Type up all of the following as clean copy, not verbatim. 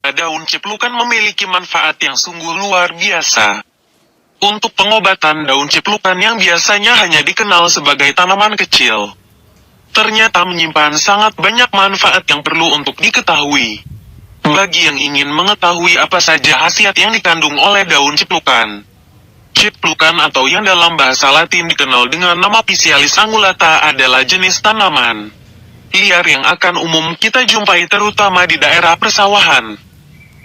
Daun ciplukan memiliki manfaat yang sungguh luar biasa. Untuk pengobatan, daun ciplukan yang biasanya hanya dikenal sebagai tanaman kecil, ternyata menyimpan sangat banyak manfaat yang perlu untuk diketahui. Bagi yang ingin mengetahui apa saja khasiat yang dikandung oleh daun ciplukan. Ciplukan atau yang dalam bahasa Latin dikenal dengan nama Physalis angulata adalah jenis tanaman liar yang akan umum kita jumpai terutama di daerah persawahan.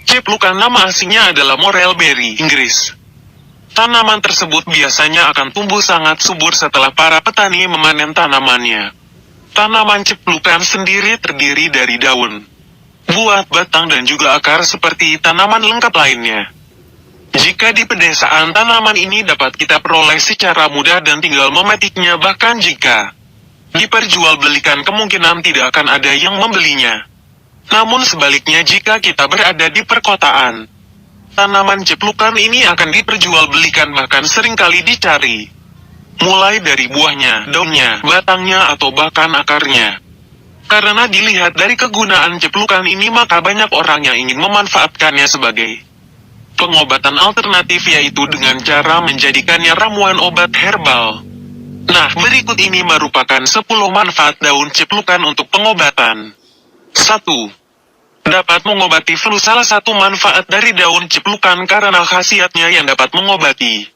Ciplukan nama aslinya adalah Morelberry, Inggris. Tanaman tersebut biasanya akan tumbuh sangat subur setelah para petani memanen tanamannya. Tanaman ciplukan sendiri terdiri dari daun, buah, batang dan juga akar seperti tanaman lengkap lainnya. Jika di pedesaan, tanaman ini dapat kita peroleh secara mudah dan tinggal memetiknya, bahkan jika diperjualbelikan kemungkinan tidak akan ada yang membelinya. Namun sebaliknya, jika kita berada di perkotaan, tanaman ciplukan ini akan diperjualbelikan bahkan seringkali dicari. Mulai dari buahnya, daunnya, batangnya atau bahkan akarnya. Karena dilihat dari kegunaan ciplukan ini maka banyak orang yang ingin memanfaatkannya sebagai pengobatan alternatif, yaitu dengan cara menjadikannya ramuan obat herbal. Nah, berikut ini merupakan 10 manfaat daun ciplukan untuk pengobatan. 1. Dapat mengobati flu. Salah satu manfaat dari daun ciplukan karena khasiatnya yang dapat mengobati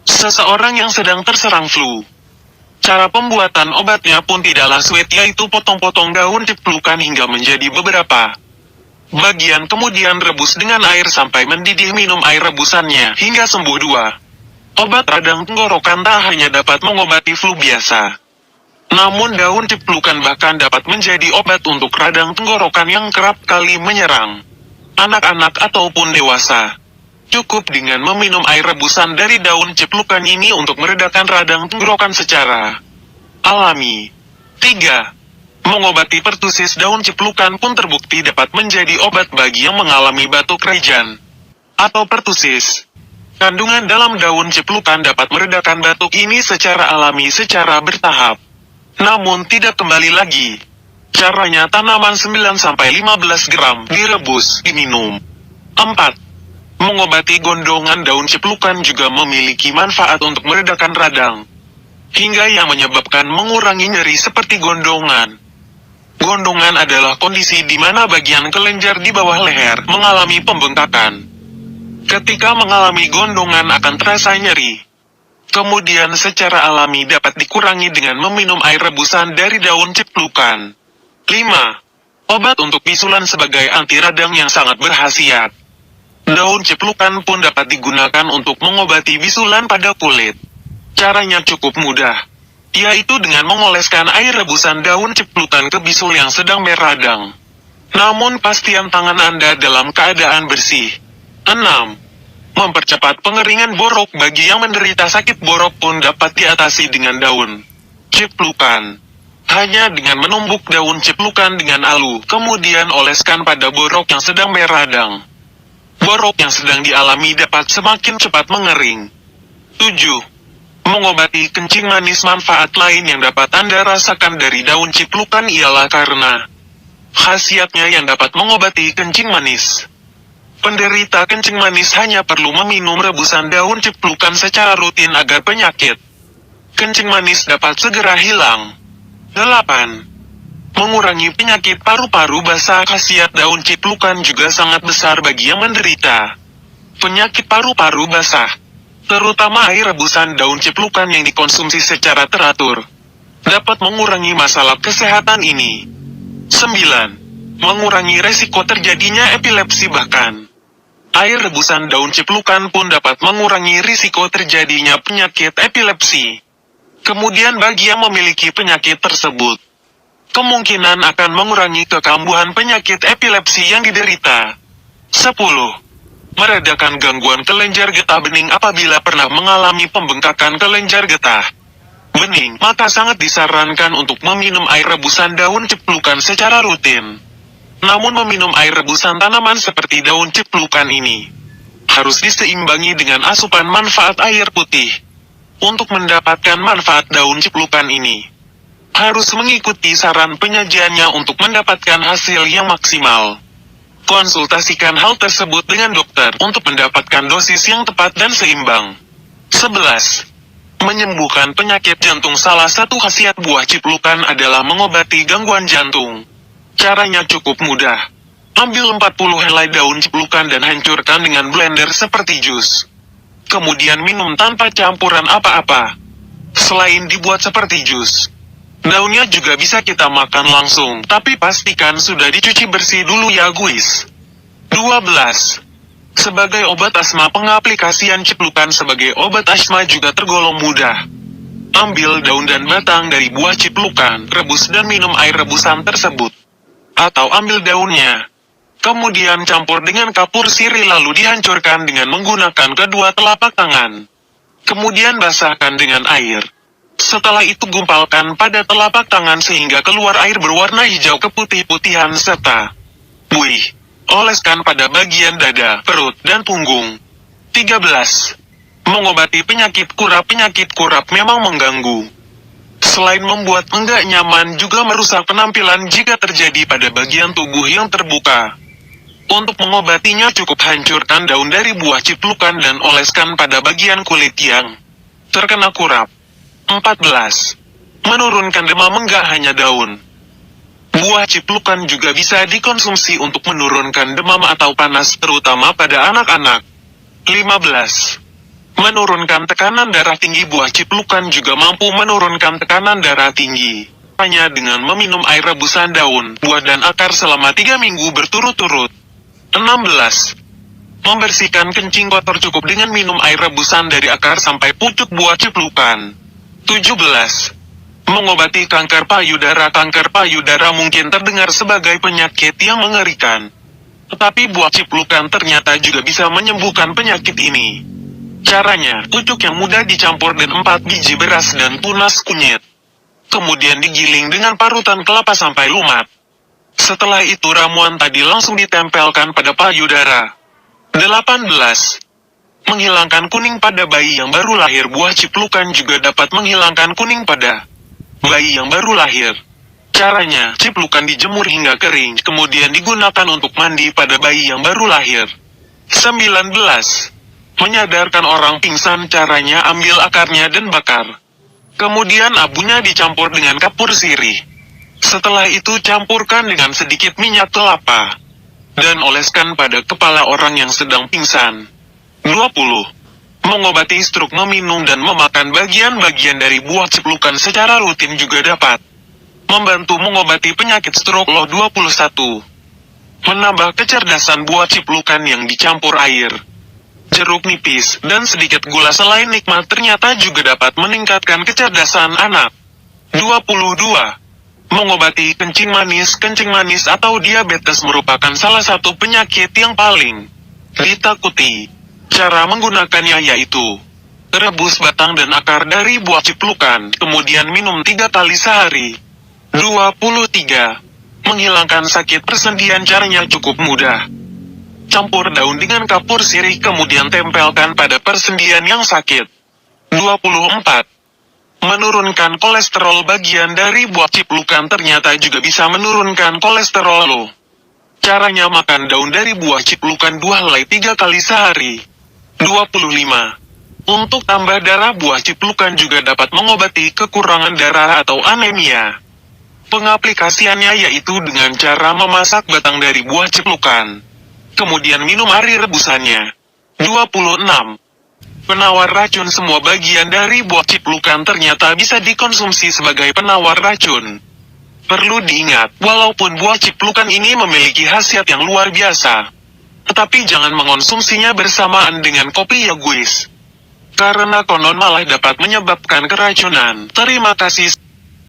seseorang yang sedang terserang flu. Cara pembuatan obatnya pun tidaklah sulit, yaitu potong-potong daun ciplukan hingga menjadi beberapa bagian, kemudian rebus dengan air sampai mendidih, minum air rebusannya hingga sembuh. 2. Obat radang tenggorokan tak hanya dapat mengobati flu biasa, namun daun ciplukan bahkan dapat menjadi obat untuk radang tenggorokan yang kerap kali menyerang anak-anak ataupun dewasa. Cukup dengan meminum air rebusan dari daun ciplukan ini untuk meredakan radang tenggorokan secara alami. 3. Mengobati pertusis. Daun ciplukan pun terbukti dapat menjadi obat bagi yang mengalami batuk rejan atau pertusis. Kandungan dalam daun ciplukan dapat meredakan batuk ini secara alami secara bertahap, namun tidak kembali lagi. Caranya, tanaman 9-15 gram, direbus, diminum. 4. Mengobati gondongan. Daun ciplukan juga memiliki manfaat untuk meredakan radang, hingga yang menyebabkan mengurangi nyeri seperti gondongan. Gondongan adalah kondisi di mana bagian kelenjar di bawah leher mengalami pembengkakan. Ketika mengalami gondongan akan terasa nyeri. Kemudian secara alami dapat dikurangi dengan meminum air rebusan dari daun ciplukan. 5. Obat untuk bisulan. Sebagai anti radang yang sangat berkhasiat, daun ciplukan pun dapat digunakan untuk mengobati bisulan pada kulit. Caranya cukup mudah, yaitu dengan mengoleskan air rebusan daun ciplukan ke bisul yang sedang meradang. Namun pastikan tangan Anda dalam keadaan bersih. 6. Mempercepat pengeringan borok. Bagi yang menderita sakit borok pun dapat diatasi dengan daun ciplukan. Hanya dengan menumbuk daun ciplukan dengan alu, kemudian oleskan pada borok yang sedang meradang. Borok yang sedang dialami dapat semakin cepat mengering. 7. Mengobati kencing manis. Manfaat lain yang dapat Anda rasakan dari daun ciplukan ialah karena khasiatnya yang dapat mengobati kencing manis. Penderita kencing manis hanya perlu meminum rebusan daun ciplukan secara rutin agar penyakit kencing manis dapat segera hilang. 8. Mengurangi penyakit paru-paru basah. Khasiat daun ciplukan juga sangat besar bagi yang menderita penyakit paru-paru basah. Terutama air rebusan daun ciplukan yang dikonsumsi secara teratur dapat mengurangi masalah kesehatan ini. 9. Mengurangi resiko terjadinya epilepsi. Bahkan air rebusan daun ciplukan pun dapat mengurangi risiko terjadinya penyakit epilepsi. Kemudian bagi yang memiliki penyakit tersebut, kemungkinan akan mengurangi kekambuhan penyakit epilepsi yang diderita. 10. Meredakan gangguan kelenjar getah bening. Apabila pernah mengalami pembengkakan kelenjar getah bening, maka sangat disarankan untuk meminum air rebusan daun ciplukan secara rutin. Namun meminum air rebusan tanaman seperti daun ciplukan ini harus diseimbangi dengan asupan manfaat air putih. Untuk mendapatkan manfaat daun ciplukan ini, harus mengikuti saran penyajiannya untuk mendapatkan hasil yang maksimal. Konsultasikan hal tersebut dengan dokter untuk mendapatkan dosis yang tepat dan seimbang. 11. Menyembuhkan penyakit jantung. Salah satu khasiat buah ciplukan adalah mengobati gangguan jantung. Caranya cukup mudah. Ambil 40 helai daun ciplukan dan hancurkan dengan blender seperti jus. Kemudian minum tanpa campuran apa-apa. Selain dibuat seperti jus, daunnya juga bisa kita makan langsung, tapi pastikan sudah dicuci bersih dulu ya guys. 12. Sebagai obat asma, pengaplikasian ciplukan sebagai obat asma juga tergolong mudah. Ambil daun dan batang dari buah ciplukan, rebus dan minum air rebusan tersebut. Atau ambil daunnya, kemudian campur dengan kapur sirih lalu dihancurkan dengan menggunakan kedua telapak tangan. Kemudian basahkan dengan air. Setelah itu gumpalkan pada telapak tangan sehingga keluar air berwarna hijau keputih-putihan serta buih. Oleskan pada bagian dada, perut, dan punggung. 13. Mengobati penyakit kurap. Penyakit kurap memang mengganggu. Selain membuat enggak nyaman, juga merusak penampilan jika terjadi pada bagian tubuh yang terbuka. Untuk mengobatinya cukup hancurkan daun dari buah ciplukan dan oleskan pada bagian kulit yang terkena kurap. 14. Menurunkan demam. Enggak hanya daun buah ciplukan juga bisa dikonsumsi untuk menurunkan demam atau panas, terutama pada anak-anak. 15. Menurunkan tekanan darah tinggi. Buah ciplukan juga mampu menurunkan tekanan darah tinggi. Hanya dengan meminum air rebusan daun, buah dan akar selama 3 minggu berturut-turut. 16. Membersihkan kencing kotor. Cukup dengan minum air rebusan dari akar sampai pucuk buah ciplukan. 17. Mengobati kanker payudara. Kanker payudara mungkin terdengar sebagai penyakit yang mengerikan. Tetapi buah ciplukan ternyata juga bisa menyembuhkan penyakit ini. Caranya, pucuk yang mudah dicampur dengan 4 biji beras dan tunas kunyit. Kemudian digiling dengan parutan kelapa sampai lumat. Setelah itu ramuan tadi langsung ditempelkan pada payudara. 18. Menghilangkan kuning pada bayi yang baru lahir. Buah ciplukan juga dapat menghilangkan kuning pada bayi yang baru lahir. Caranya, ciplukan dijemur hingga kering, kemudian digunakan untuk mandi pada bayi yang baru lahir. 19. Menyadarkan orang pingsan. Caranya, ambil akarnya dan bakar. Kemudian abunya dicampur dengan kapur sirih. Setelah itu campurkan dengan sedikit minyak kelapa. Dan oleskan pada kepala orang yang sedang pingsan. 20. Mengobati stroke. Meminum dan memakan bagian-bagian dari buah ciplukan secara rutin juga dapat membantu mengobati penyakit stroke. 21. Menambah kecerdasan. Buah ciplukan yang dicampur air, jeruk nipis, dan sedikit gula selain nikmat ternyata juga dapat meningkatkan kecerdasan anak. 22. Mengobati kencing manis. Kencing manis atau diabetes merupakan salah satu penyakit yang paling ditakuti. Cara menggunakannya yaitu rebus batang dan akar dari buah ciplukan, kemudian minum 3 kali sehari. 23. Menghilangkan sakit persendian. Caranya cukup mudah. Campur daun dengan kapur sirih kemudian tempelkan pada persendian yang sakit. 24. Menurunkan kolesterol. Bagian dari buah ciplukan ternyata juga bisa menurunkan kolesterol lo. Caranya makan daun dari buah ciplukan 2 helai 3 kali sehari. 25. Untuk tambah darah. Buah ciplukan juga dapat mengobati kekurangan darah atau anemia. Pengaplikasiannya yaitu dengan cara memasak batang dari buah ciplukan, kemudian minum air rebusannya. 26. Penawar racun. Semua bagian dari buah ciplukan ternyata bisa dikonsumsi sebagai penawar racun. Perlu diingat, walaupun buah ciplukan ini memiliki khasiat yang luar biasa, tetapi jangan mengonsumsinya bersamaan dengan kopi ya guys. Karena konon malah dapat menyebabkan keracunan. Terima kasih.